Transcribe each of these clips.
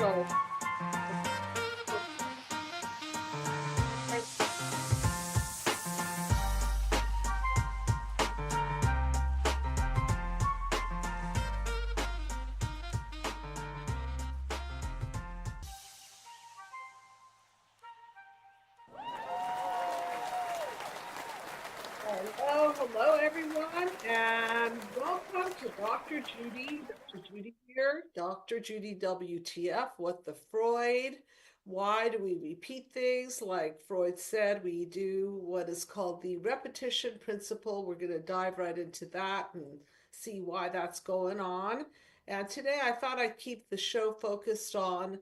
So, hello everyone, and welcome to Dr. Judy. Dr. Judy here, Dr. Judy WTF, what the Freud? Why do we repeat things? Like Freud said, we do what is called the repetition principle. We're going to dive right into that and see why that's going on. And today I thought I'd keep the show focused on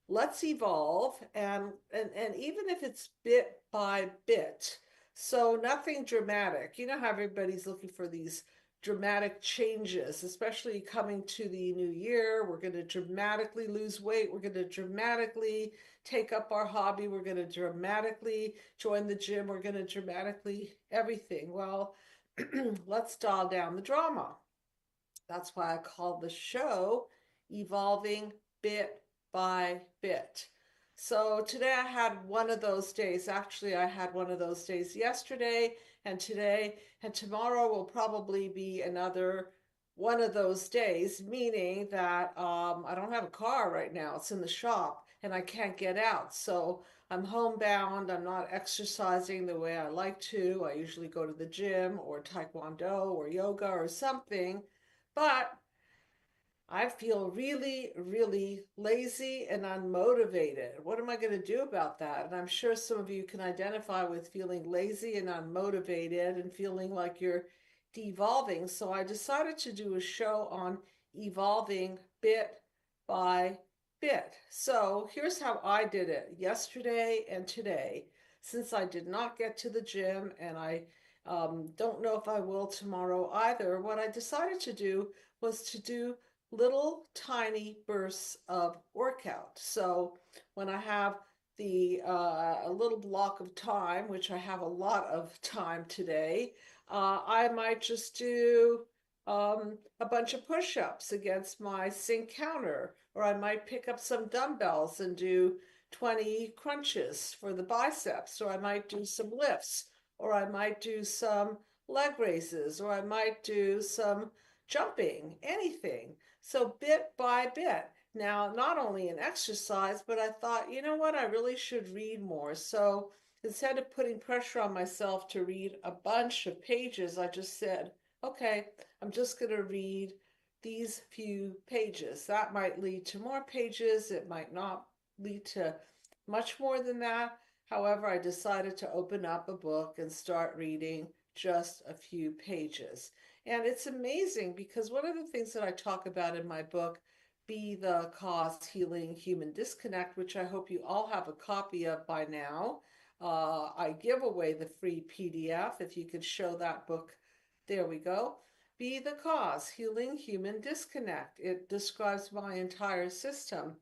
let's evolve, and even if it's bit by bit. So nothing dramatic. You know how everybody's looking for these dramatic changes, especially coming to the new year. We're going to dramatically lose weight. We're going to dramatically take up our hobby. We're going to dramatically join the gym. We're going to dramatically everything. Well, let's dial down the drama. That's why I call the show Evolving Bit by Bit. So today I had one of those days. Actually, I had one of those days yesterday and today, and tomorrow will probably be another one of those days, meaning that I don't have a car right now. It's in the shop and I can't get out. So I'm homebound. I'm not exercising the way I like to. I usually go to the gym or taekwondo or yoga or something. But I feel really, really lazy and unmotivated. What am I going to do about that? And I'm sure some of you can identify with feeling lazy and unmotivated and feeling like you're devolving. So I decided to do a show on evolving bit by bit. So here's how I did it yesterday and today. Since I did not get to the gym and I don't know if I will tomorrow either, what I decided to do was to do little tiny bursts of workout. So when I have a little block of time, which I have a lot of time today, I might just do a bunch of push-ups against my sink counter, or I might pick up some dumbbells and do 20 crunches for the biceps, or I might do some lifts, or I might do some leg raises, or I might do some jumping, anything. So bit by bit. Now, not only an exercise, but I thought, you know what, I really should read more. So instead of putting pressure on myself to read a bunch of pages, I just said, okay, I'm just going to read these few pages. That might lead to more pages. It might not lead to much more than that. However, I decided to open up a book and start reading just a few pages. And it's amazing because one of the things that I talk about in my book, Be the Cause Healing Human Disconnect, which I hope you all have a copy of by now. I give away the free PDF if you could show that book. There we go. Be the Cause Healing Human Disconnect. It describes my entire system.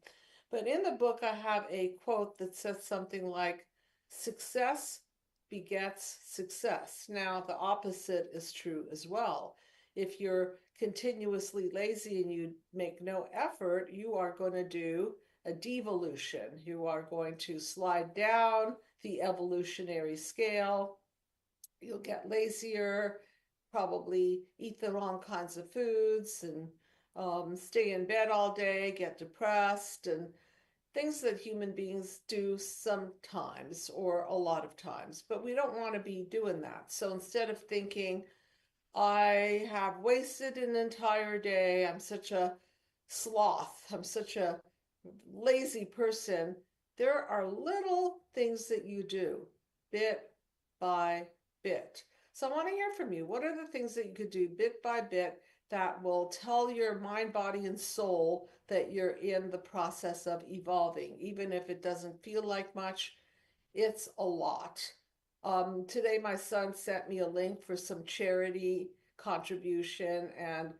But in the book, I have a quote that says something like, success begets success. Now, the opposite is true as well. If you're continuously lazy and you make no effort, you are going to do a devolution. You are going to slide down the evolutionary scale. You'll get lazier, probably eat the wrong kinds of foods, and stay in bed all day, get depressed, and things that human beings do sometimes or a lot of times, but we don't want to be doing that. So instead of thinking, I have wasted an entire day, I'm such a sloth, I'm such a lazy person, there are little things that you do bit by bit. So I want to hear from you. What are the things that you could do bit by bit that will tell your mind, body, and soul that you're in the process of evolving? Even if it doesn't feel like much, it's a lot. Today, my son sent me a link for some charity contribution, and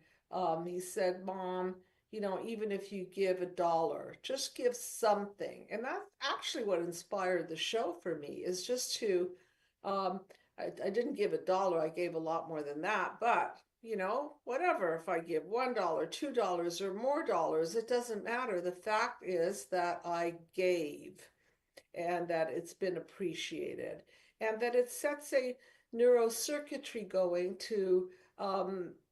he said, Mom, you know, even if you give $1, just give something. And that's actually what inspired the show for me, is just to um, I didn't give $1, I gave a lot more than that, but you know, whatever, if I give $1, $2, or more dollars, it doesn't matter. The fact is that I gave and that it's been appreciated and that it sets a neurocircuitry going to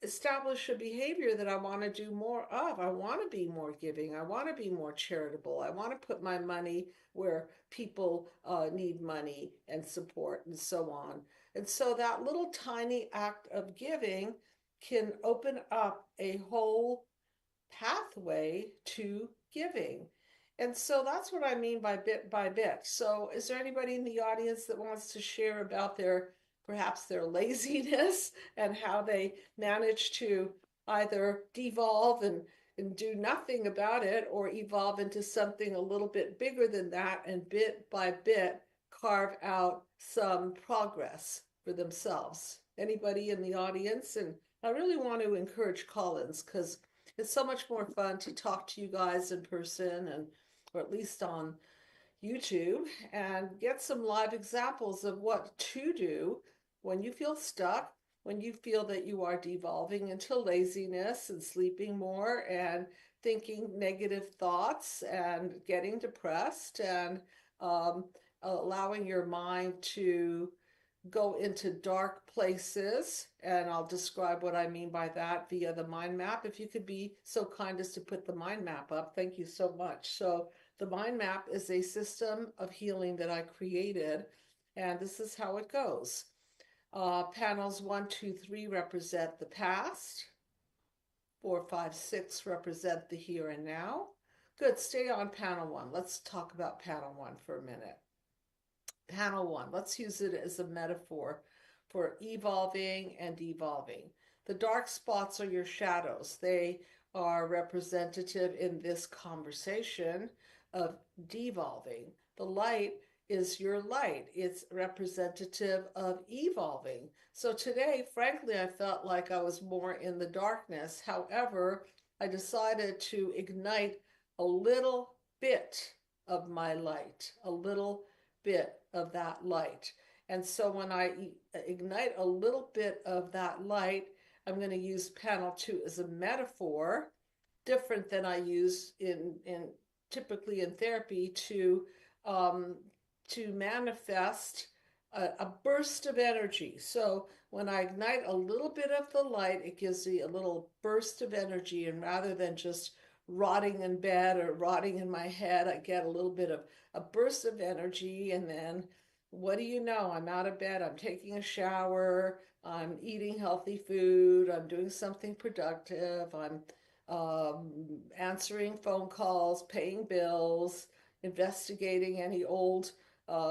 establish a behavior that I want to do more of. I want to be more giving. I want to be more charitable. I want to put my money where people need money and support and so on. And so that little tiny act of giving can open up a whole pathway to giving. And so that's what I mean by bit by bit. So is there anybody in the audience that wants to share about perhaps their laziness and how they manage to either devolve and do nothing about it or evolve into something a little bit bigger than that and bit by bit carve out some progress for themselves? Anybody in the audience? And I really want to encourage call-ins because it's so much more fun to talk to you guys in person and or at least on YouTube and get some live examples of what to do when you feel stuck, when you feel that you are devolving into laziness and sleeping more and thinking negative thoughts and getting depressed and allowing your mind to go into dark places. And I'll describe what I mean by that via the mind map. If you could be so kind as to put the mind map up, thank you so much. So the mind map is a system of healing that I created, and this is how it goes. Panels 1, 2, 3 represent the past. 4, 5, 6 represent the here and now. Good, stay on panel 1. Let's talk about panel 1 for a minute. Panel 1, let's use it as a metaphor for evolving and devolving. The dark spots are your shadows. They are representative in this conversation of devolving. The light is your light. It's representative of evolving. So today, frankly, I felt like I was more in the darkness. However, I decided to ignite a little bit of my light, a little bit of that light. And so when I ignite a little bit of that light, I'm going to use panel 2 as a metaphor, different than I use in typically in therapy to manifest a burst of energy. So when I ignite a little bit of the light, it gives me a little burst of energy, and rather than just rotting in bed or rotting in my head, I get a little bit of a burst of energy, and then what do you know? I'm out of bed, I'm taking a shower, I'm eating healthy food, I'm doing something productive, I'm answering phone calls, paying bills, investigating any old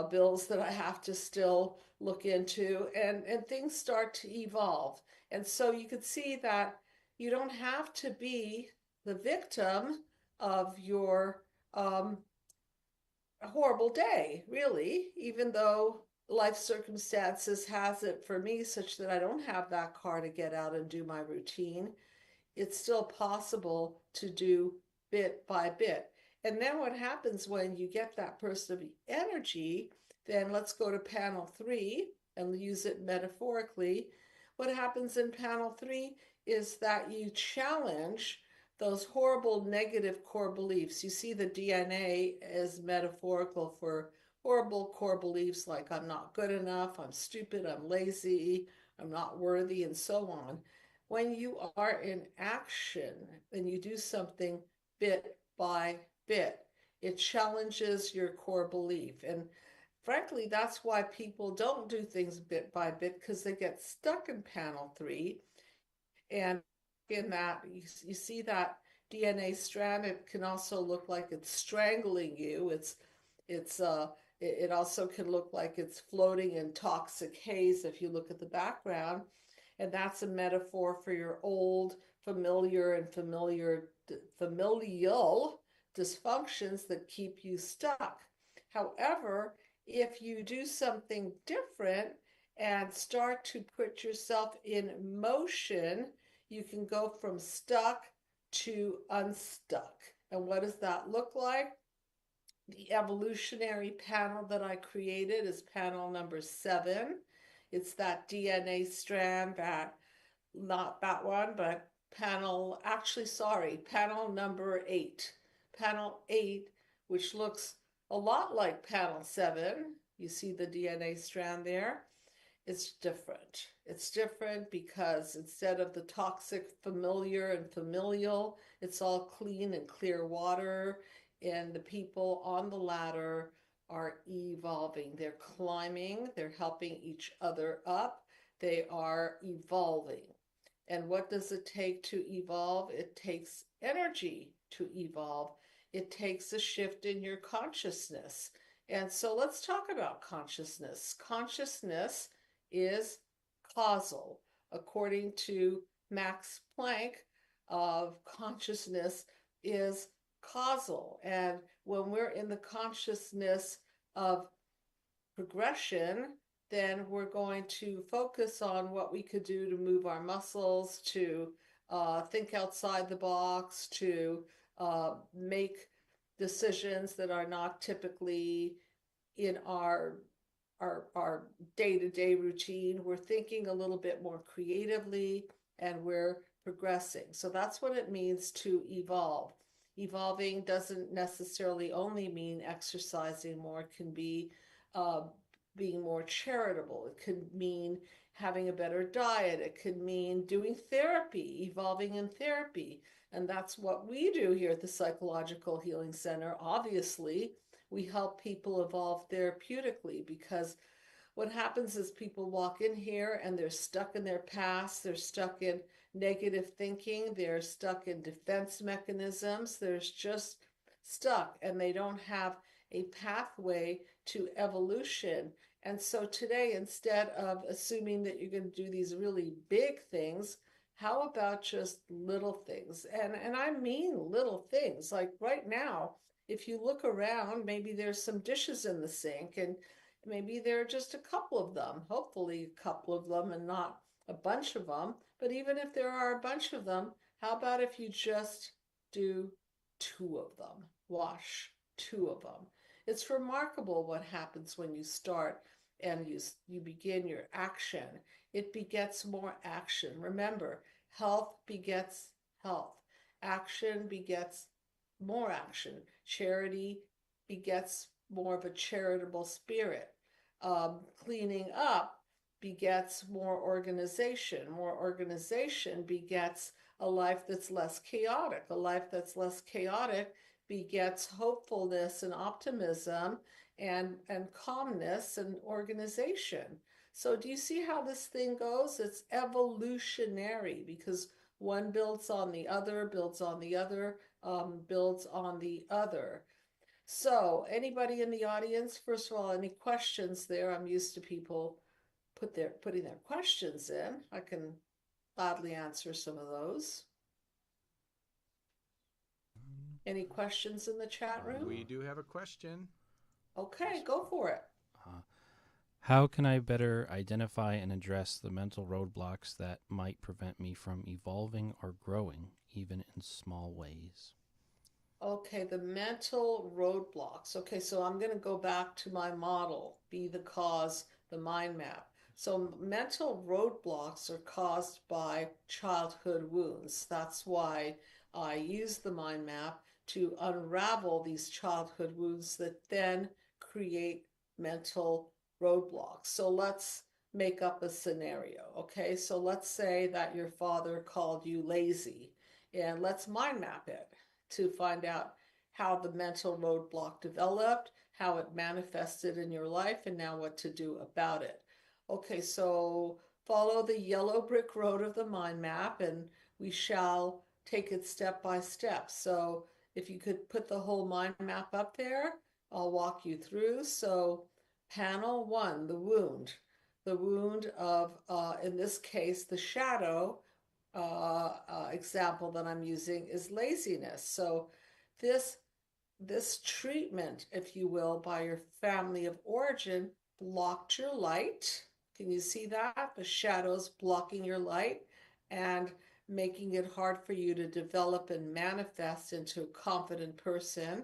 bills that I have to still look into, and things start to evolve. And so you could see that you don't have to be the victim of your horrible day, really, even though life circumstances has it for me such that I don't have that car to get out and do my routine. It's still possible to do bit by bit. And then what happens when you get that burst of energy, then let's go to panel 3 and use it metaphorically. What happens in panel 3 is that you challenge those horrible negative core beliefs. You see the DNA as metaphorical for horrible core beliefs like I'm not good enough, I'm stupid, I'm lazy, I'm not worthy, and so on. When you are in action and you do something bit by bit, it challenges your core belief. And frankly, that's why people don't do things bit by bit, because they get stuck in panel 3. And in that, you see that DNA strand, it can also look like it's strangling you. It also can look like it's floating in toxic haze if you look at the background. And that's a metaphor for your old familiar and familial dysfunctions that keep you stuck. However, if you do something different and start to put yourself in motion, you can go from stuck to unstuck. And what does that look like? The evolutionary panel that I created is panel number 7. It's that DNA strand that, not that one, but panel number 8. Panel 8, which looks a lot like panel 7. You see the DNA strand there? It's different. It's different because instead of the toxic familiar and familial, it's all clean and clear water. And the people on the ladder are evolving. They're climbing, they're helping each other up, they are evolving. And what does it take to evolve? It takes energy to evolve. It takes a shift in your consciousness. And so let's talk about consciousness. Consciousness is causal. According to Max Planck, of consciousness is causal. And when we're in the consciousness of progression, then we're going to focus on what we could do to move our muscles, to think outside the box, to make decisions that are not typically in our day-to-day routine. We're thinking a little bit more creatively, and we're progressing. So that's what it means to evolve. Evolving doesn't necessarily only mean exercising more. It can be being more charitable. It could mean having a better diet. It could mean doing therapy, evolving in therapy. And that's what we do here at the Psychological Healing Center. Obviously, we help people evolve therapeutically, because what happens is people walk in here and they're stuck in their past, they're stuck in negative thinking, they're stuck in defense mechanisms, they're just stuck, and they don't have a pathway to evolution. And so today, instead of assuming that you're going to do these really big things, how about just little things? And I mean little things. Like right now, if you look around, maybe there's some dishes in the sink, and maybe there are just a couple of them, hopefully a couple of them and not a bunch of them. But even if there are a bunch of them, how about if you just do 2 of them? Wash 2 of them. It's remarkable what happens when you start and you begin your action. It begets more action. Remember, health begets health. Action begets more action. Charity begets more of a charitable spirit. Cleaning up begets more organization. More organization begets a life that's less chaotic. A life that's less chaotic begets hopefulness and optimism and calmness and organization. So do you see how this thing goes? It's evolutionary, because one builds on the other, builds on the other, builds on the other. So anybody in the audience, first of all, any questions there? I'm used to people putting their questions in. I can gladly answer some of those. Any questions in the chat room? We do have a question. Okay, go for it. How can I better identify and address the mental roadblocks that might prevent me from evolving or growing, even in small ways? Okay, the mental roadblocks. Okay, so I'm going to go back to my model, be the cause, the mind map. So mental roadblocks are caused by childhood wounds. That's why I use the mind map to unravel these childhood wounds that then create mental roadblocks. So let's make up a scenario. Okay, so let's say that your father called you lazy, and let's mind map it to find out how the mental roadblock developed, how it manifested in your life, and now what to do about it. Okay, so follow the yellow brick road of the mind map, and we shall take it step by step. So if you could put the whole mind map up there, I'll walk you through. So panel 1, the wound. The wound of, in this case, the shadow example that I'm using is laziness. So this treatment, if you will, by your family of origin blocked your light. Can you see that? The shadows blocking your light and making it hard for you to develop and manifest into a confident person.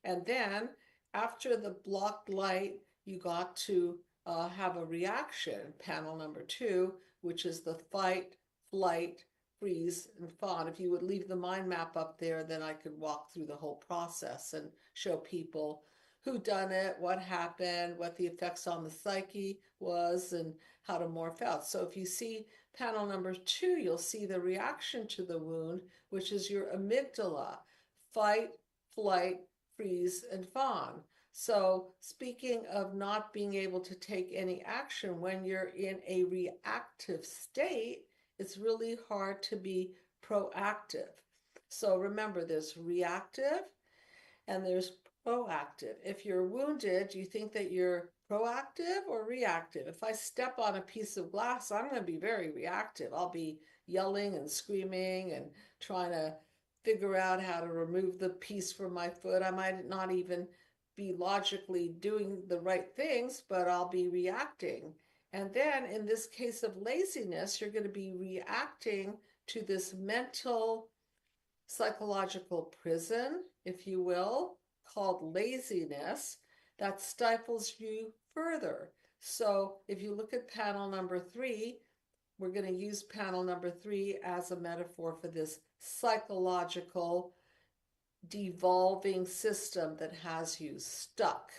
And then after the blocked light, you got to have a reaction, panel number 2, which is the fight, flight, freeze, and fawn. If you would leave the mind map up there, then I could walk through the whole process and show people who done it, what happened, what the effects on the psyche was, and how to morph out. So if you see panel number 2, you'll see the reaction to the wound, which is your amygdala, fight, flight, freeze, and fawn. So speaking of not being able to take any action when you're in a reactive state, it's really hard to be proactive. So remember, there's reactive and there's proactive. If you're wounded, do you think that you're proactive or reactive? If I step on a piece of glass, I'm going to be very reactive. I'll be yelling and screaming and trying to figure out how to remove the piece from my foot. I might not even be logically doing the right things, but I'll be reacting. And then in this case of laziness, you're going to be reacting to this mental psychological prison, if you will, called laziness that stifles you further. So if you look at panel number 3, we're going to use panel number 3 as a metaphor for this psychological devolving system that has you stuck.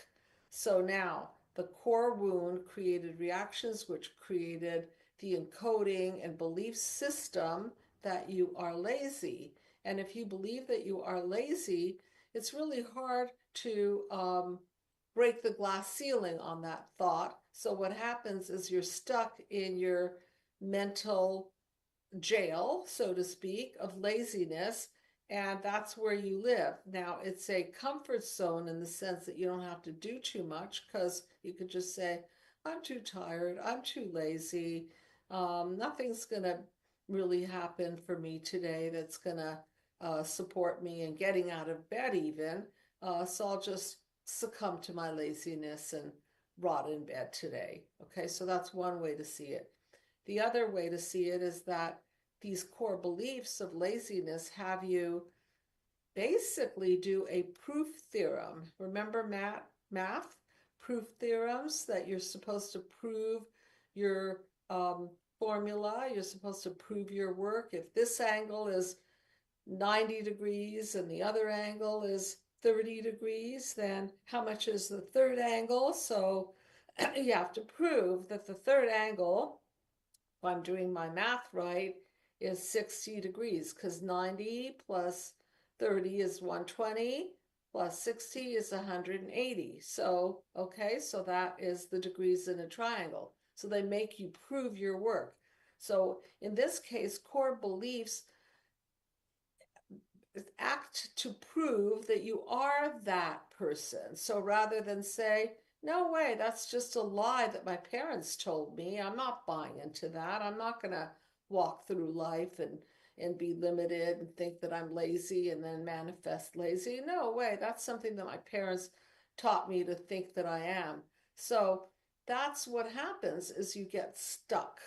So now the core wound created reactions which created the encoding and belief system that you are lazy. And if you believe that you are lazy, it's really hard to break the glass ceiling on that thought. So what happens is you're stuck in your mental jail, so to speak, of laziness, and that's where you live. Now, it's a comfort zone in the sense that you don't have to do too much because you could just say, I'm too tired, I'm too lazy, nothing's going to really happen for me today that's going to support me in getting out of bed even, so I'll just succumb to my laziness and rot in bed today. Okay, so that's one way to see it. The other way to see it is that these core beliefs of laziness have you basically do a proof theorem. Remember math? Proof theorems, that you're supposed to prove your formula, you're supposed to prove your work. If this angle is 90 degrees and the other angle is 30 degrees, then how much is the third angle? So you have to prove that the third angle, if I'm doing my math right, is 60 degrees, because 90 plus 30 is 120, plus 60 is 180. So, okay, so that is the degrees in a triangle. So they make you prove your work. So in this case, core beliefs act to prove that you are that person. So rather than say, no way, that's just a lie that my parents told me, I'm not buying into that. I'm not going to walk through life and be limited and think that I'm lazy and then manifest lazy. No way, that's something that my parents taught me to think that I am. So that's what happens, is you get stuck.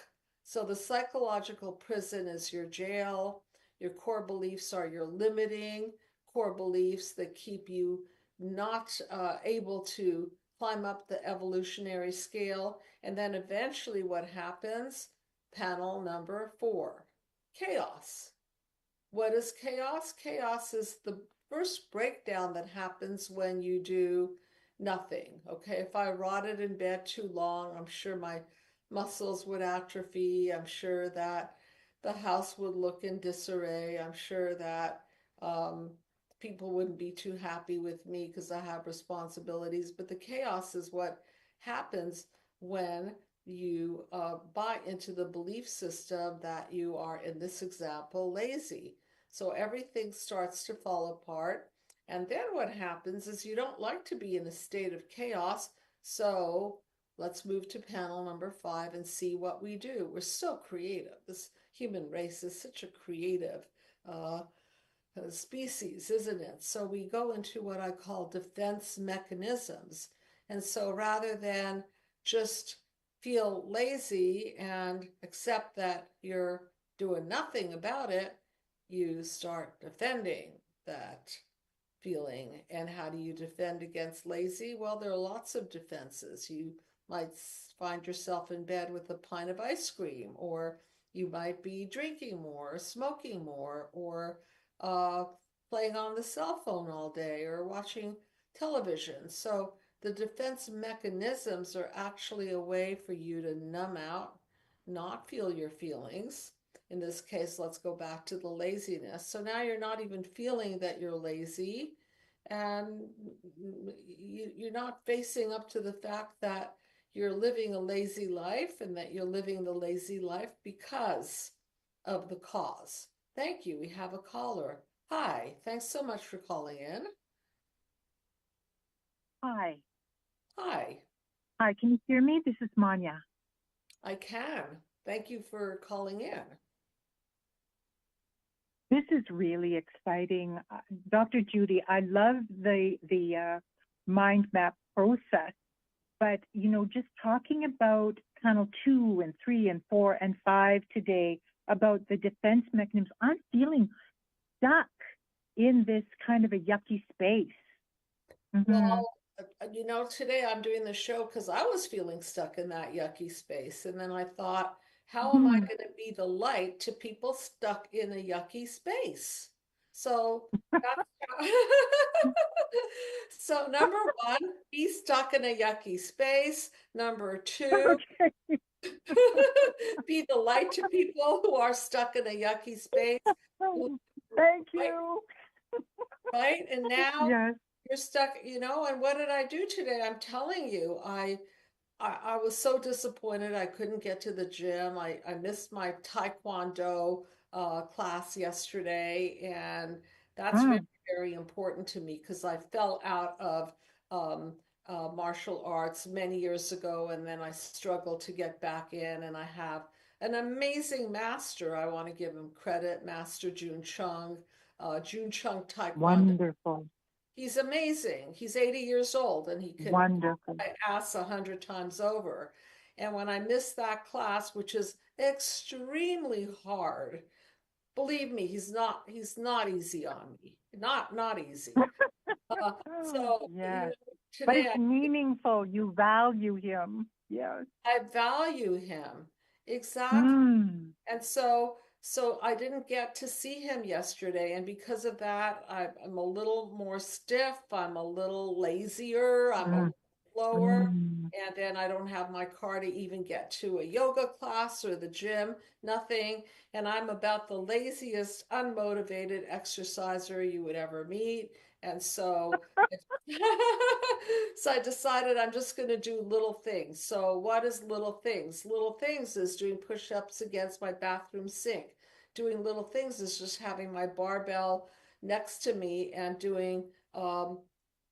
So the psychological prison is your jail. Your core beliefs are your limiting core beliefs that keep you not able to climb up the evolutionary scale. And then eventually what happens? Panel number 4, chaos. What is chaos? Chaos is the first breakdown that happens when you do nothing. Okay, if I rotted in bed too long, I'm sure my muscles would atrophy. I'm sure that the house would look in disarray. I'm sure that people wouldn't be too happy with me because I have responsibilities. But the chaos is what happens when you buy into the belief system that you are, in this example, lazy. So everything starts to fall apart. And then what happens is you don't like to be in a state of chaos. So let's move to panel number 5 and see what we do. We're so creative. This human race is such a creative species, isn't it? So we go into what I call defense mechanisms. And so rather than just feel lazy and accept that you're doing nothing about it, you start defending that feeling. And how do you defend against lazy? Well, there are lots of defenses. You might find yourself in bed with a pint of ice cream, or you might be drinking more, or smoking more, or uh, playing on the cell phone all day, or watching television. So the defense mechanisms are actually a way for you to numb out, not feel your feelings. In this case, let's go back to the laziness. So now you're not even feeling that you're lazy, and you're not facing up to the fact that you're living a lazy life and that you're living the lazy life because of the cause. Thank you. We have a caller. Hi, thanks so much for calling in. Hi. Hi, Hi, can you hear me? This is Manya. I can. Thank you for calling in. This is really exciting. Dr. Judy, I love the mind map process, but just talking about panel 2 and 3 and 4 and 5 today about the defense mechanisms, I'm feeling stuck in this kind of a yucky space. Well, today I'm doing the show because I was feeling stuck in that yucky space. And then I thought, how am I going to be the light to people stuck in a yucky space? So that's so number one, be stuck in a yucky space. Number two, Okay. be the light to people who are stuck in a yucky space. Thank Right? you. Right? And now Yes. you're stuck, and what did I do today? I'm telling you, I was so disappointed I couldn't get to the gym. I missed my Taekwondo class yesterday, and that's very, very important to me because I fell out of um, martial arts many years ago, and then I struggled to get back in, and I have an amazing master. I want to give him credit, Master Jun Chung Taekwondo. Wonderful. He's amazing. He's 80 years old and he can Wonderful. I ass 100 times over. And when I missed that class, which is extremely hard, believe me, he's not easy on me. Not easy. So Yes. But today it's meaningful. You value him. Yes. I value him. Exactly. Mm. And so I didn't get to see him yesterday, and because of that, I'm a little more stiff, I'm a little lazier, I'm a Mm. little slower, Mm. and then I don't have my car to even get to a yoga class or the gym, nothing. And I'm about the laziest, unmotivated exerciser you would ever meet. And so so I decided I'm just going to do little things. So what is little things? Little things is doing push-ups against my bathroom sink. Doing little things is just having my barbell next to me and doing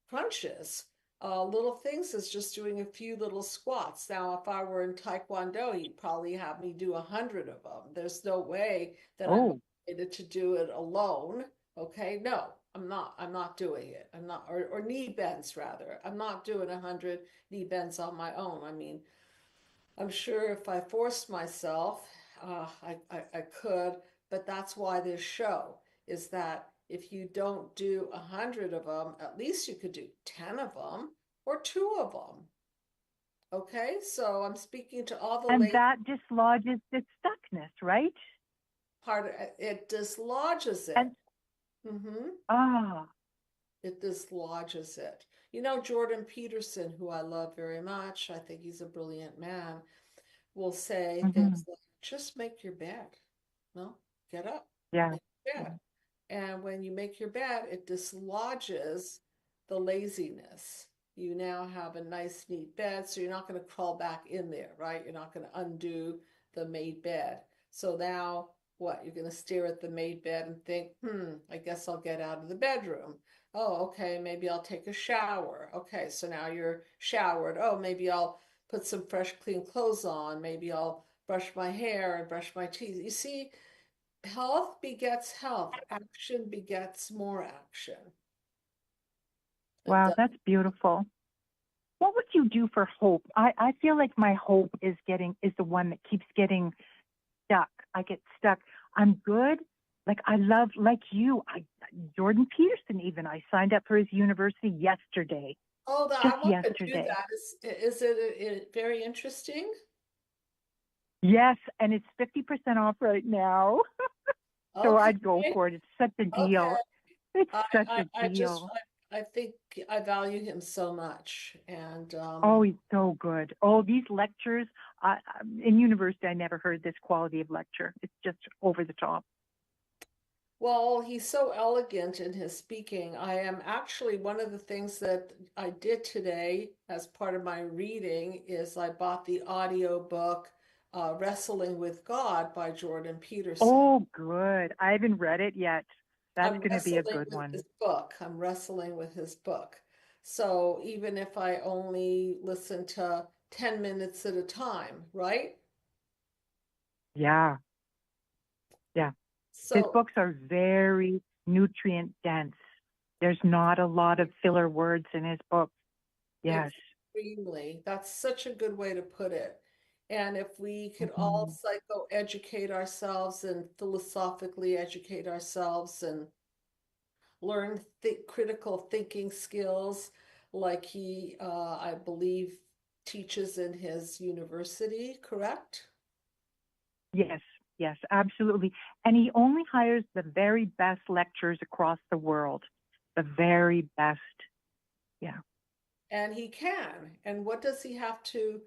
crunches. Little things is just doing a few little squats. Now, if I were in Taekwondo, he'd probably have me do 100 of them. There's no way that I'm Oh, motivated to do it alone. Okay, no, I'm not doing it. I'm not, or knee bends rather. I'm not doing 100 knee bends on my own. I mean, I'm sure if I forced myself, I could, but that's why this show is that if you don't do 100 of them, at least you could do 10 of them or 2 of them. Okay, so I'm speaking to all the and ladies. that dislodges the stuckness, right? Part of it dislodges it. And Mm-hmm. ah, It dislodges it. You know, Jordan Peterson, who I love very much, I think he's a brilliant man, will say mhm. things like, just make your bed. No, get up, Yeah. make your bed. And when you make your bed, it dislodges the laziness. You now have a nice, neat bed, so you're not going to crawl back in there, right? You're not going to undo the made bed. So now what? You're going to stare at the made bed and think, I guess I'll get out of the bedroom. Oh, okay, maybe I'll take a shower. Okay, so now you're showered. Oh, maybe I'll put some fresh, clean clothes on. Maybe I'll brush my hair and brush my teeth. You see, health begets health. Action begets more action. Wow, that's beautiful. What would you do for hope? I feel like my hope is the one that keeps getting stuck. I get stuck. I'm good. Like I love, like you, Jordan Peterson even. I signed up for his university yesterday. Oh, I just want to do yesterday. that. Is it very interesting? Yes, and it's 50% off right now. So Okay, I'd go for it. It's such a okay. deal. It's I, such I, a I just, deal. I think I value him so much. And, Oh, he's so good. Oh, these lectures, in university, I never heard this quality of lecture. It's just over the top. well, he's so elegant in his speaking. I am actually one of the things that I did today as part of my reading is I bought the audio book Wrestling with God by Jordan Peterson. Oh, good. I haven't read it yet. That's I'm going to be a wrestling good with one. his book. I'm wrestling with his book. So even if I only listen to 10 minutes at a time, right? Yeah, yeah. His So books are very nutrient dense. There's not a lot of filler words in his books. Yes. extremely, that's such a good way to put it. And if we could all Mhm. psychoeducate ourselves and philosophically educate ourselves and learn critical thinking skills like he, I believe, teaches in his university, correct? Yes, yes, absolutely. And he only hires the very best lecturers across the world. The very best. Yeah. And he can. And what does he have to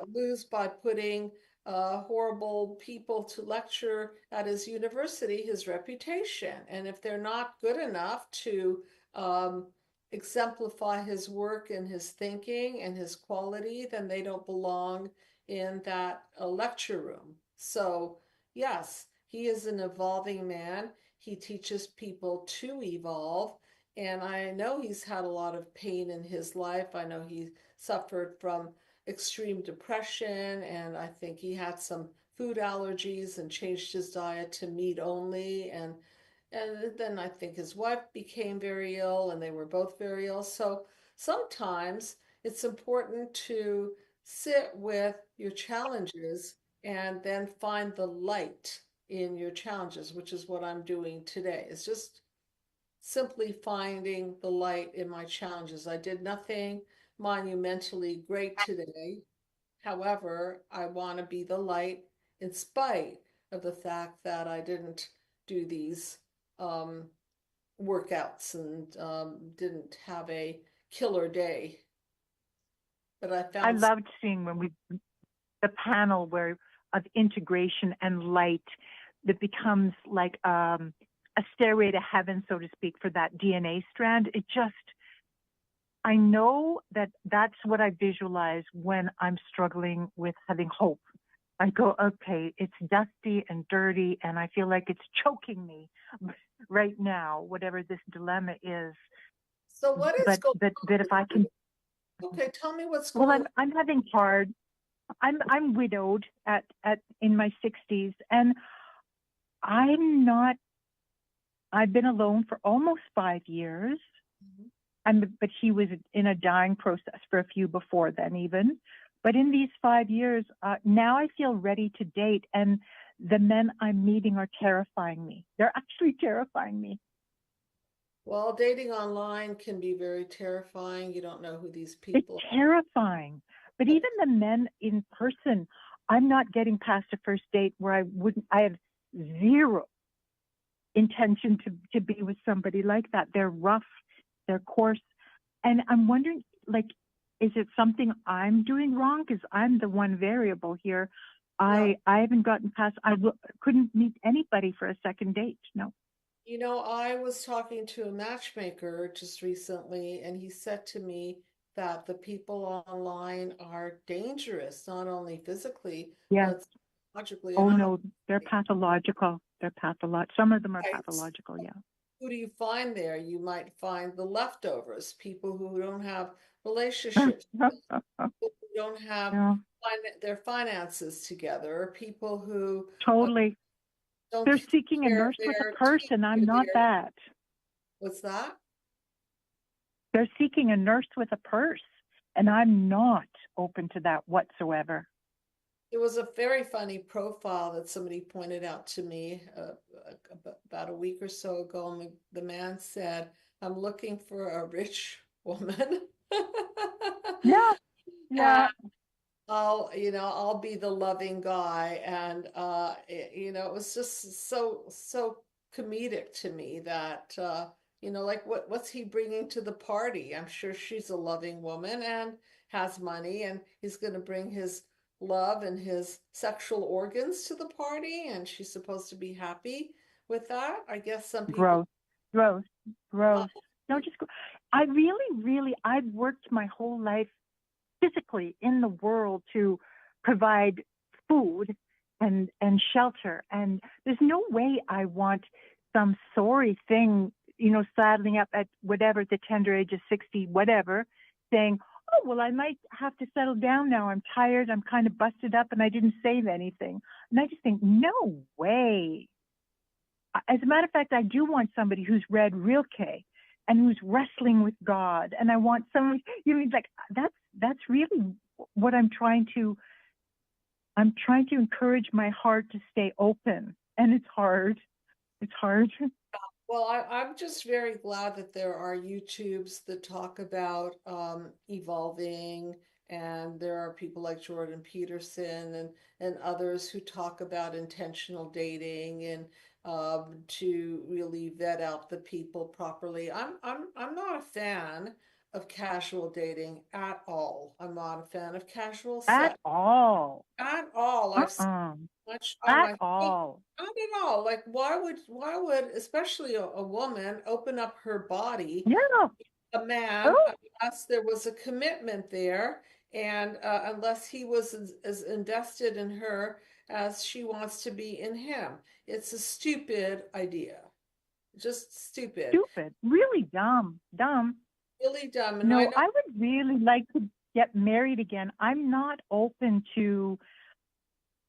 lose by putting horrible people to lecture at his university? His reputation. And if they're not good enough to um, exemplify his work and his thinking and his quality, then they don't belong in that lecture room. So, yes, he is an evolving man. He teaches people to evolve. And I know he's had a lot of pain in his life. I know he suffered from extreme depression, and I think he had some food allergies and changed his diet to meat only. And then I think his wife became very ill, and they were both very ill. So sometimes it's important to sit with your challenges and then find the light in your challenges, which is what I'm doing today. It's just simply finding the light in my challenges. I did nothing monumentally great today. However, I want to be the light in spite of the fact that I didn't do these um, workouts and didn't have a killer day. But I I found, loved seeing when we the panel where of integration and light that becomes like a stairway to heaven, so to speak, for that DNA strand. It just I know that that's what I visualize when I'm struggling with having hope. I go, okay, it's dusty and dirty, and I feel like it's choking me right now, whatever this dilemma is. so what is But going that on if I with you? can, Okay, tell me what's well, going on. I'm having hard. I'm widowed at in my 60s, and I'm not. I've been alone for almost 5 years. But he was in a dying process for a few before then, even. But in these 5 years, now I feel ready to date, and the men I'm meeting are terrifying me. They're actually terrifying me. Well, dating online can be very terrifying. You don't know who these It's people terrifying. But are. even the men in person, I'm not getting past a first date where I have zero intention to be with somebody like that. They're rough, they're coarse. And I'm wondering, like, is it something I'm doing wrong? Because I'm the one variable here. No, I haven't gotten past, couldn't meet anybody for a second date. No. you know, I was talking to a matchmaker just recently, and he said to me that the people online are dangerous, not only physically, Yeah. but psychologically. And Oh, I'm like, no, they're pathological. They're pathological. Some of them are right, pathological. Yeah. who do you find there? You might find the leftovers, people who don't have relationships, people who don't have Yeah, their finances together, or people who totally. don't They're think seeking a nurse with a their purse, teeth and are I'm not there. that. What's that? They're seeking a nurse with a purse, and I'm not open to that whatsoever. It was a very funny profile that somebody pointed out to me about a week or so ago. And the man said, I'm looking for a rich woman. Yeah, And yeah, I'll be the loving guy. And, it was just so comedic to me that, like what's he bringing to the party? I'm sure she's a loving woman and has money, and he's going to bring his love and his sexual organs to the party, and she's supposed to be happy with that. I guess some people, gross, gross, uh, gross. No, just, I really, I've worked my whole life physically in the world to provide food and shelter. And there's no way I want some sorry thing, saddling up at whatever, the tender age of 60, whatever, saying, oh, well, I might have to settle down now. I'm tired. I'm kind of busted up and I didn't save anything. And I just think, no way. As a matter of fact, I do want somebody who's read 𝗬𝗂𝗕𝗘 and who's wrestling with God. And I want someone, like that's really what I'm trying to encourage my heart to stay open. And it's hard. It's hard. well, I'm just very glad that there are YouTubes that talk about evolving, and there are people like Jordan Peterson and others who talk about intentional dating and to really vet out the people properly. I'm not a fan of casual dating at all. I'm not a fan of casual At sex all. at all. I've seen Uh-uh. much on At my feet. all. Not at all. Like, why would especially a woman open up her body, Yeah. a man, Oh, unless there was a commitment there, and unless he was as invested in her as she wants to be in him. It's a stupid idea. Just stupid. stupid. Really dumb. Dumb. Really dumb. And I No, know I would really like to get married again. I'm not open to,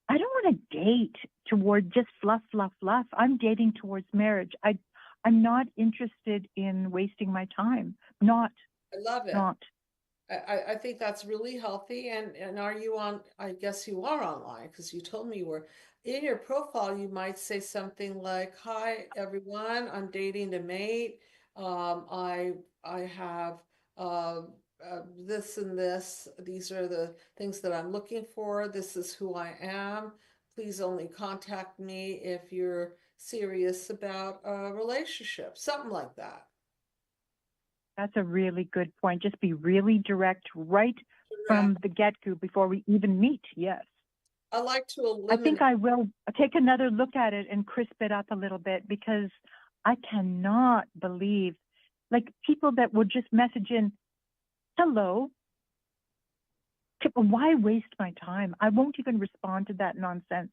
I don't want to date toward just fluff, fluff, fluff. I'm dating towards marriage. I'm not interested in wasting my time. Not, I love it. not. I think that's really healthy. And are you on? I guess you are online because you told me you were. In your profile, you might say something like, "Hi everyone, I'm dating to mate. I have uh, this and this. These are the things that I'm looking for. This is who I am. Please only contact me if you're serious about a relationship." Something like that. That's a really good point. Just be really direct right Correct. from the get-go before we even meet. Yes. I like to I think eliminate. I will take another look at it and crisp it up a little bit because I cannot believe like people that will just message in, hello. Why waste my time? I won't even respond to that nonsense.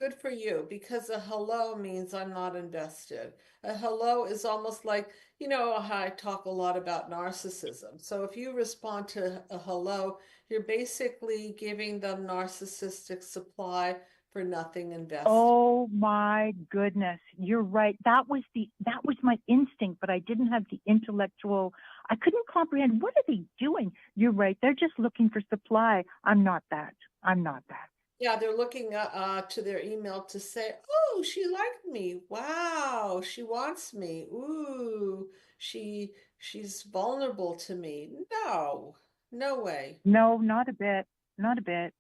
Good for you, because a hello means I'm not invested. A hello is almost like, how I talk a lot about narcissism. So if you respond to a hello, you're basically giving them narcissistic supply for nothing invested. Oh my goodness. You're right. That was my instinct, but I didn't have the intellectual. I couldn't comprehend what are they doing? You're right. They're just looking for supply. I'm not that. I'm not that. Yeah, they're looking to their email to say, "Oh, she liked me. Wow, she wants me. Ooh, she's vulnerable to me." No, no way. No, not a bit. Not a bit.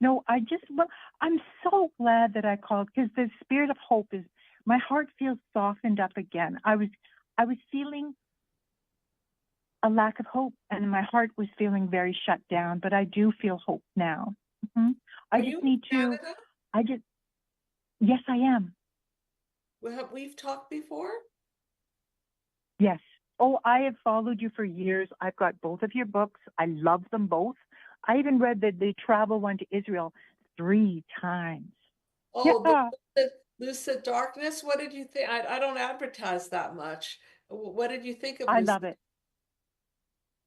No, well, I'm so glad that I called because the spirit of hope is, my heart feels softened up again. I was feeling a lack of hope and my heart was feeling very shut down, but I do feel hope now. hmm I Are you just in need to, Canada? I just, yes, I am. We've talked before? Yes. Oh, I have followed you for years. I've got both of your books. I love them both. I even read the travel one to Israel 3 times. Oh, Yeah, Lucid Darkness. What did you think? I don't advertise that much. What did you think of I Lucid? love it.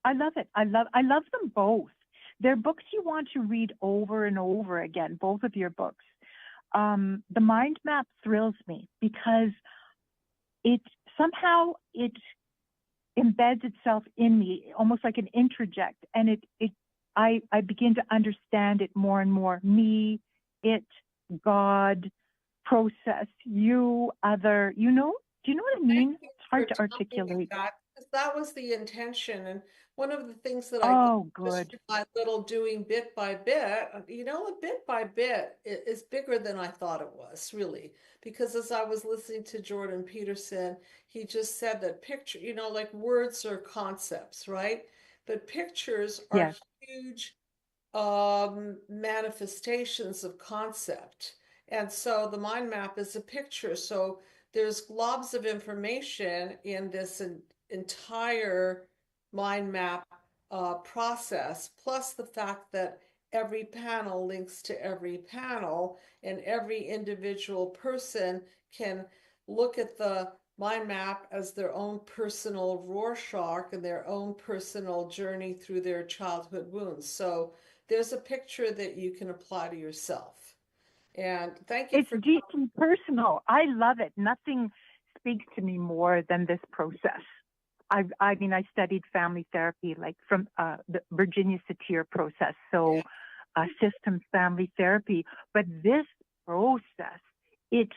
I love it. I love them both. They're books you want to read over and over again, both of your books. The mind map thrills me because it somehow it embeds itself in me, almost like an introject, and I begin to understand it more and more. Me, it, God, process, you, other. Do you know what I Thank mean? you It's for hard to telling me articulate. that. that was the intention. And one of the things that I did Oh, just good. my little doing bit by bit, a bit by bit is bigger than I thought it was, really. Because as I was listening to Jordan Peterson, he just said that picture, like words are concepts, right? But pictures are Yes. huge manifestations of concept. And so the mind map is a picture. So there's globs of information in this entire mind map process, plus the fact that every panel links to every panel, and every individual person can look at the mind map as their own personal Rorschach and their own personal journey through their childhood wounds. So there's a picture that you can apply to yourself. And thank you It's for deep and personal. I love it. Nothing speaks to me more than this process. I mean, I studied family therapy, like from the Virginia Satir process, so systems family therapy. But this process, it's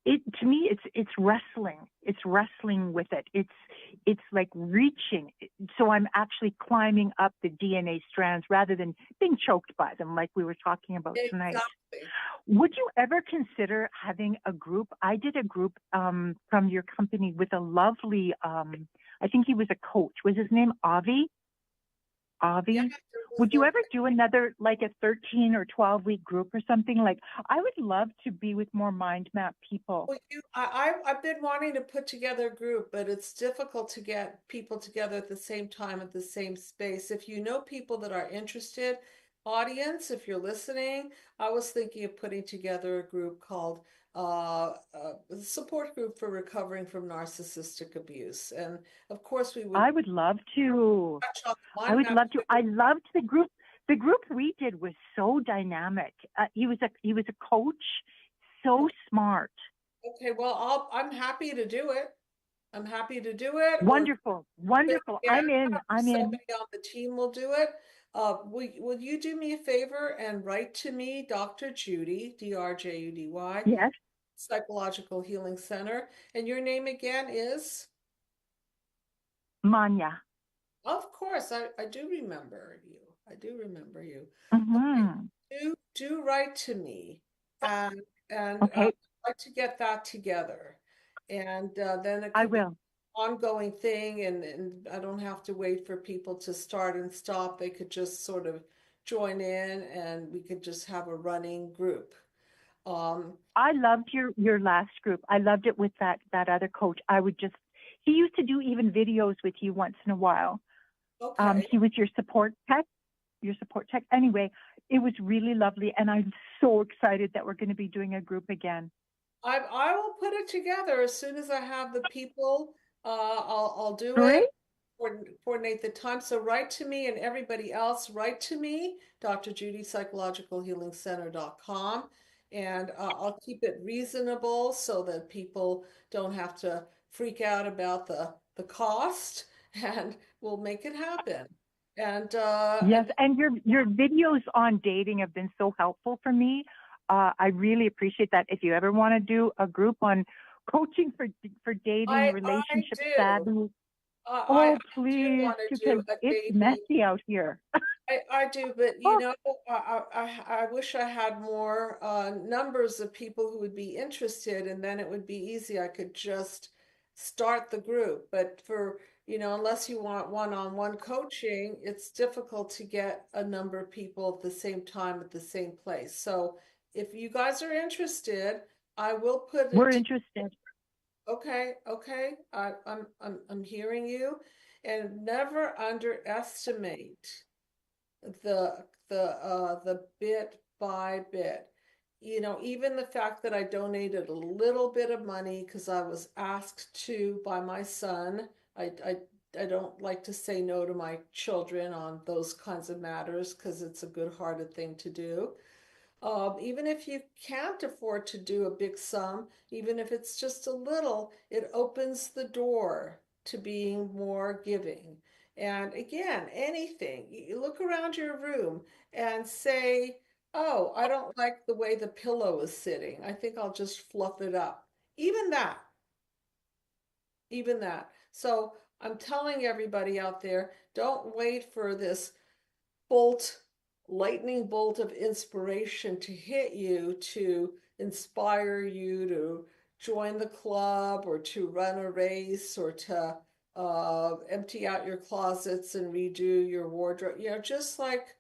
to me, it's wrestling. It's wrestling with it. It's like reaching. So I'm actually climbing up the DNA strands rather than being choked by them, like we were talking about tonight. exactly. Would you ever consider having a group? I did a group from your company with a lovely, I think he was a coach. Was his name Avi? Yeah, Avi? Would you ever do another, like a 13 or 12-week group or something? Like, I would love to be with more mind map people. well, I've been wanting to put together a group, but it's difficult to get people together at the same time at the same space. If you know people that are interested, audience, if you're listening, I was thinking of putting together a group called support group for recovering from narcissistic abuse. And of course, we would I would love to. touch on I mind would map. love to. I loved the group. The group we did was so dynamic. He was a coach, so smart. Okay, well, I'm happy to do it. I'm happy to do it. Or Wonderful, wonderful. yeah, I'm in. I'm in. somebody on the team will do it. Will you do me a favor and write to me, Dr. Judy, DRJUDY, Yes, Psychological Healing Center, and your name again is? Manya. Of course, I do remember you. I do remember you. Okay, Mm-hmm. do write to me, and Okay, I'd like to get that together, and then it I could be will. ongoing thing, and I don't have to wait for people to start and stop. They could just sort of join in, and we could just have a running group. Um, I loved your last group. I loved it with that other coach. I would just. He used to do even videos with you once in a while. okay. He was your support tech. Your support tech. Anyway, it was really lovely, and I'm so excited that we're going to be doing a group again. I will put it together as soon as I have the people. I'll do it. Great. Coordinate the time. So write to me, and everybody else write to me, Dr. Judy, psychologicalhealingcenter.com. And I'll keep it reasonable so that people don't have to freak out about the cost, and we'll make it happen. Yes, And and your videos on dating have been so helpful for me. I really appreciate that. If you ever want to do a group on coaching for dating, I relationship do. status, I oh do please, want to because do a it's dating. messy out here. I do, but Oh, I wish I had more numbers of people who would be interested, and then it would be easy. I could just start the group. But unless you want one-on-one coaching, it's difficult to get a number of people at the same time at the same place. So if you guys are interested, I will put we're it. interested. Okay, okay. I'm hearing you, and never underestimate the bit by bit. Even the fact that I donated a little bit of money because I was asked to by my son. I don't like to say no to my children on those kinds of matters because it's a good-hearted thing to do. Even if you can't afford to do a big sum, even if it's just a little, it opens the door to being more giving. And again, anything, you look around your room and say, oh, I don't like the way the pillow is sitting. I think I'll just fluff it up. Even that, even that. So I'm telling everybody out there, don't wait for this lightning bolt of inspiration to hit you, to inspire you to join the club or to run a race or to empty out your closets and redo your wardrobe. Just like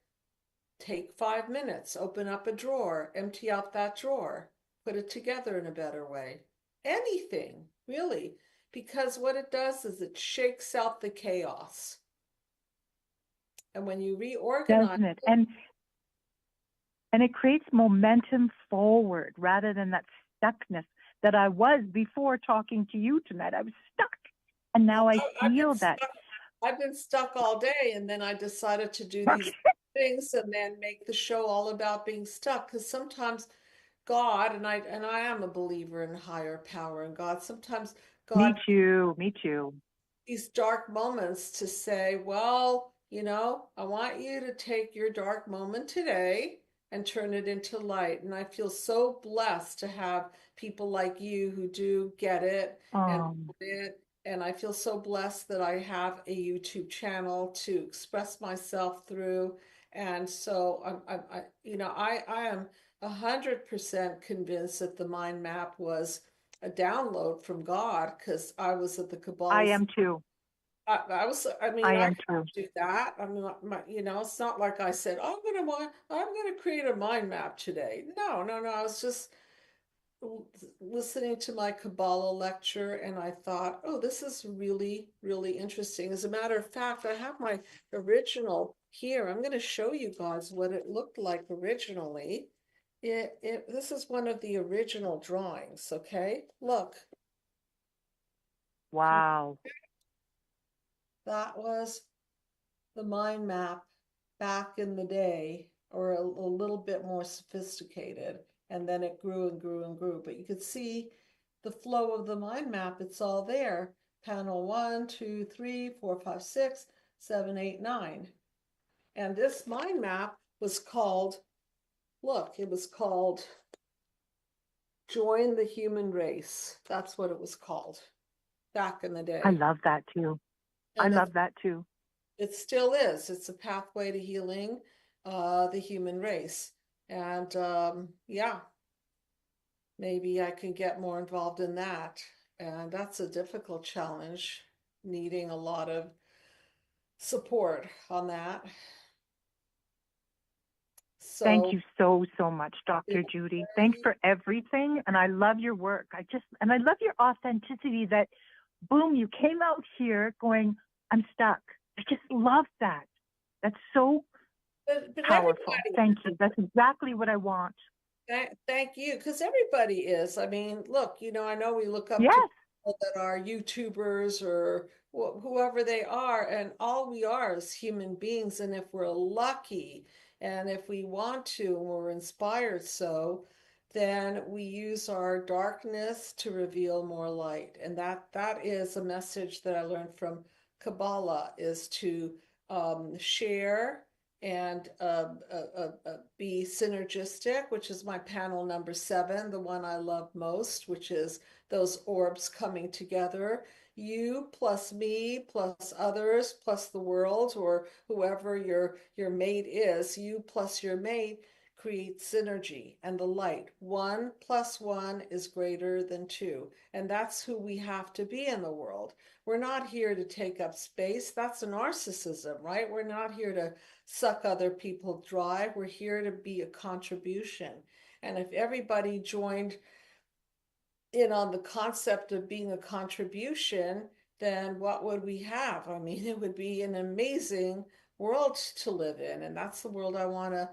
take 5 minutes, open up a drawer, empty out that drawer, put it together in a better way. Anything, really, because what it does is it shakes out the chaos. And when you reorganize, doesn't it? And it creates momentum forward rather than that stuckness that I was before talking to you tonight. I was stuck. And now I feel that. I've been stuck all day, and then I decided to do these things and then make the show all about being stuck. Because sometimes God, and I am a believer in higher power and God, sometimes God, me too. These dark moments to say, well, I want you to take your dark moment today and turn it into light. And I feel so blessed to have people like you who do get it and it. And I feel so blessed that I have a YouTube channel to express myself through. And so I am 100% convinced that the mind map was a download from God, because I was at the Kabbalah. I am too. I am can do that. I mean, it's not like I said, I'm gonna create a mind map today. No. I was just listening to my Kabbalah lecture, and I thought, oh, this is really, really interesting. As a matter of fact, I have my original here. I'm going to show you guys what it looked like originally. This is one of the original drawings. Okay, look. Wow. That was the mind map back in the day, or a little bit more sophisticated. And then it grew and grew and grew. But you could see the flow of the mind map. It's all there. Panel 1, 2, 3, 4, 5, 6, 7, 8, 9. And this mind map was called, it was called Join the Human Race. That's what it was called back in the day. I love that too. And I love that too. It still is. It's a pathway to healing the human race. And yeah, maybe I can get more involved in that. And that's a difficult challenge, needing a lot of support on that. So thank you so much, Dr. Judy. Thanks for everything. And I love your work. I love your authenticity that, boom, you came out here going, I'm stuck. I just love that. That's so powerful. Thank you. That's exactly what I want. Thank you, because everybody is. I mean, look, I know we look up to people that are YouTubers or whoever they are, and all we are is human beings. And if we're lucky, and if we want to, and we're inspired then we use our darkness to reveal more light. And that is a message that I learned from Kabbalah, is to share and be synergistic, which is my panel number 7, the one I love most, which is those orbs coming together. You plus me plus others plus the world, or whoever your mate is, you plus your mate create synergy and the light. 1 + 1 is greater than 2. And that's who we have to be in the world. We're not here to take up space. That's a narcissism, right? We're not here to suck other people dry. We're here to be a contribution. And if everybody joined in on the concept of being a contribution, then what would we have? I mean, it would be an amazing world to live in. And that's the world I want to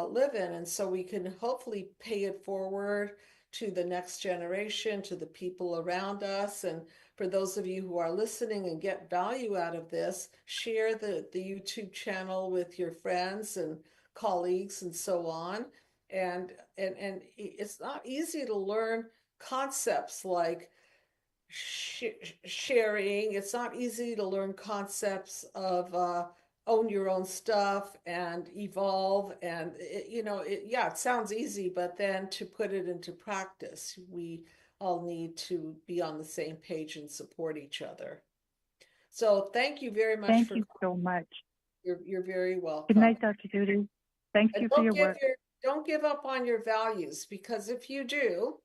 live in. And so we can hopefully pay it forward to the next generation, to the people around us. And for those of you who are listening and get value out of this, share the YouTube channel with your friends and colleagues and so on. And it's not easy to learn concepts like sharing. It's not easy to learn concepts of own your own stuff and evolve. And it sounds easy, but then to put it into practice, we all need to be on the same page and support each other. So thank you very much Thank for you so much. you're very Good welcome. night, Dr. Judy. Thank And you for your work. don't give up on your values, because if you do,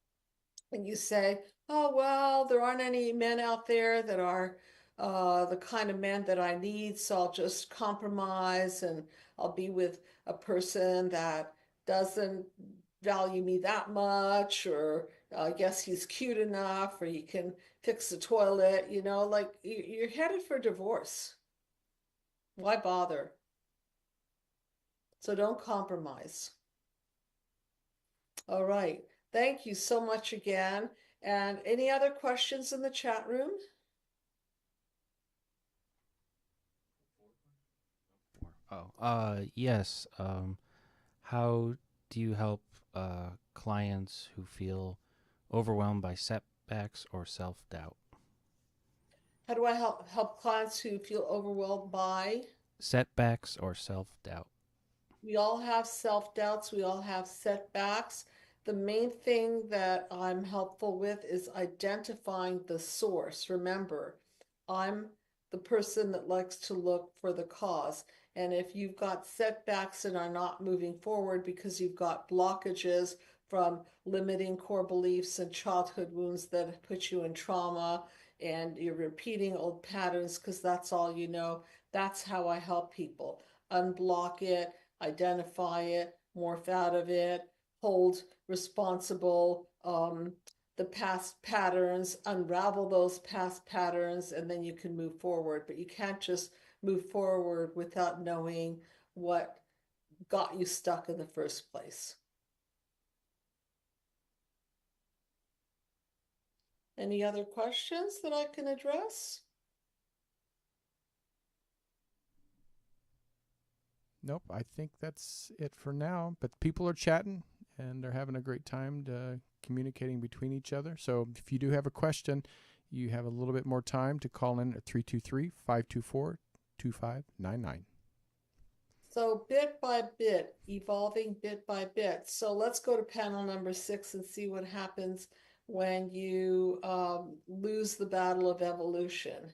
and you say, oh, well, there aren't any men out there that are the kind of men that I need, so I'll just compromise and I'll be with a person that doesn't value me that much, or I guess he's cute enough, or he can fix the toilet, like you're headed for divorce. Why bother? So don't compromise. All right. Thank you so much again. And any other questions in the chat room? Yes. How do you help clients who feel overwhelmed by setbacks or self-doubt? How do I help clients who feel overwhelmed by? Setbacks or self-doubt. We all have self-doubts, we all have setbacks. The main thing that I'm helpful with is identifying the source. Remember, I'm the person that likes to look for the cause. And if you've got setbacks and are not moving forward because you've got blockages from limiting core beliefs and childhood wounds that put you in trauma, and you're repeating old patterns because that's all you know, that's how I help people. Unblock it, identify it, morph out of it, hold responsible the past patterns, unravel those past patterns, and then you can move forward. But you can't just move forward without knowing what got you stuck in the first place. Any other questions that I can address? Nope, I think that's it for now. But people are chatting and they're having a great time communicating between each other. So if you do have a question, you have a little bit more time to call in at 323-524-2599. So bit by bit, evolving bit by bit. So let's go to panel number 6 and see what happens when you lose the battle of evolution.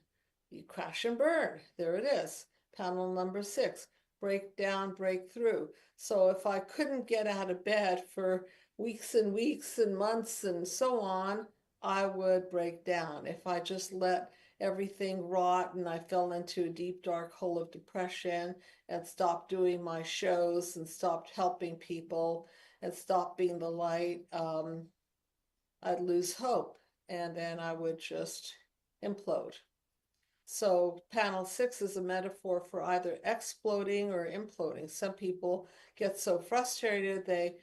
You crash and burn. There it is. Panel number 6. Break down, break through. So if I couldn't get out of bed for weeks and weeks and months and so on, I would break down. If I just let everything rot and I fell into a deep, dark hole of depression and stopped doing my shows and stopped helping people and stopped being the light, I'd lose hope, and then I would just implode. So panel 6 is a metaphor for either exploding or imploding. Some people get so frustrated they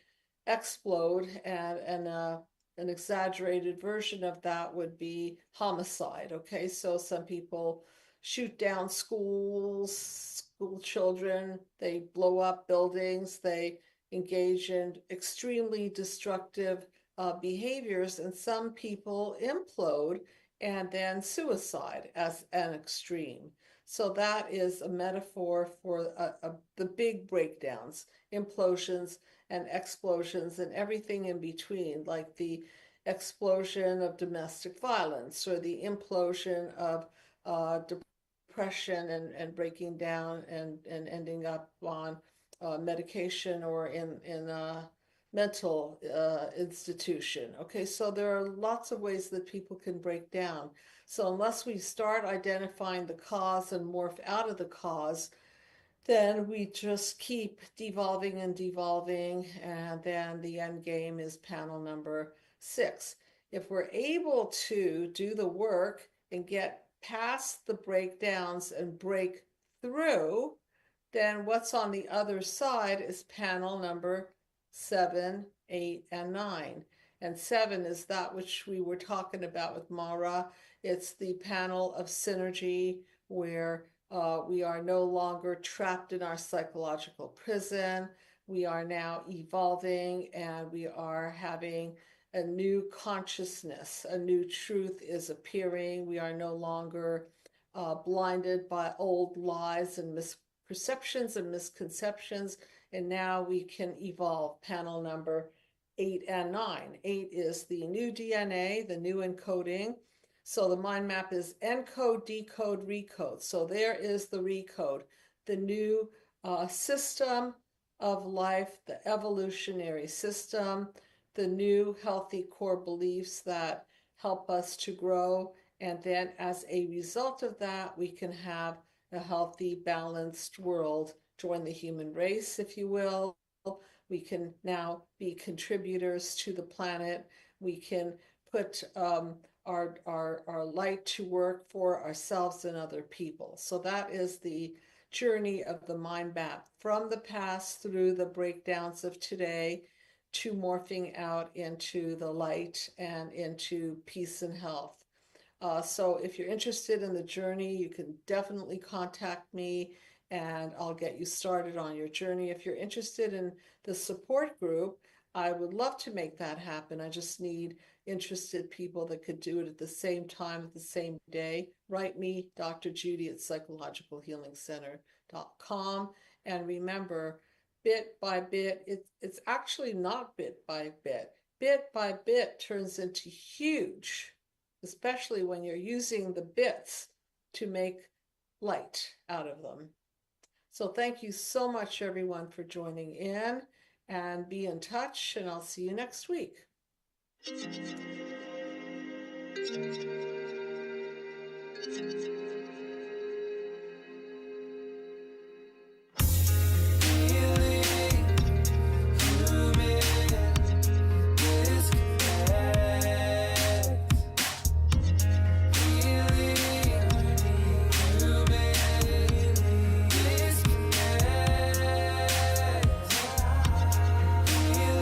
explode, and an exaggerated version of that would be homicide. Okay, so some people shoot down schools, school children, they blow up buildings, they engage in extremely destructive behaviors, and some people implode and then suicide as an extreme. So that is a metaphor for the big breakdowns, implosions and explosions and everything in between, like the explosion of domestic violence or the implosion of depression and breaking down and ending up on medication or in mental institution. Okay, so there are lots of ways that people can break down. So unless we start identifying the cause and morph out of the cause, then we just keep devolving and devolving, and then the end game is panel number 6. If we're able to do the work and get past the breakdowns and break through, then what's on the other side is panel number 7, 8, and 9. And 7 is that which we were talking about with Mara. It's the panel of synergy, where we are no longer trapped in our psychological prison. We are now evolving, and we are having a new consciousness. A new truth is appearing. We are no longer blinded by old lies and misperceptions and misconceptions. And now we can evolve. Panel number 8 and 9. 8 is the new DNA, the new encoding. So the mind map is encode, decode, recode. So there is the recode, the new system of life, the evolutionary system, the new healthy core beliefs that help us to grow. And then as a result of that, we can have a healthy, balanced world, join the human race, if you will. We can now be contributors to the planet. We can put our light to work for ourselves and other people. So that is the journey of the mind map from the past through the breakdowns of today to morphing out into the light and into peace and health. So if you're interested in the journey, you can definitely contact me and I'll get you started on your journey. If you're interested in the support group, I would love to make that happen. I just need interested people that could do it at the same time, at the same day. Write me, Dr. Judy at 𝗧icologicalhealingcenter.com. And remember, bit by bit, it's actually not bit by bit. Bit by bit turns into huge, especially when you're using the bits to make light out of them. So thank you so much, everyone, for joining in, and be in touch, and I'll see you next week.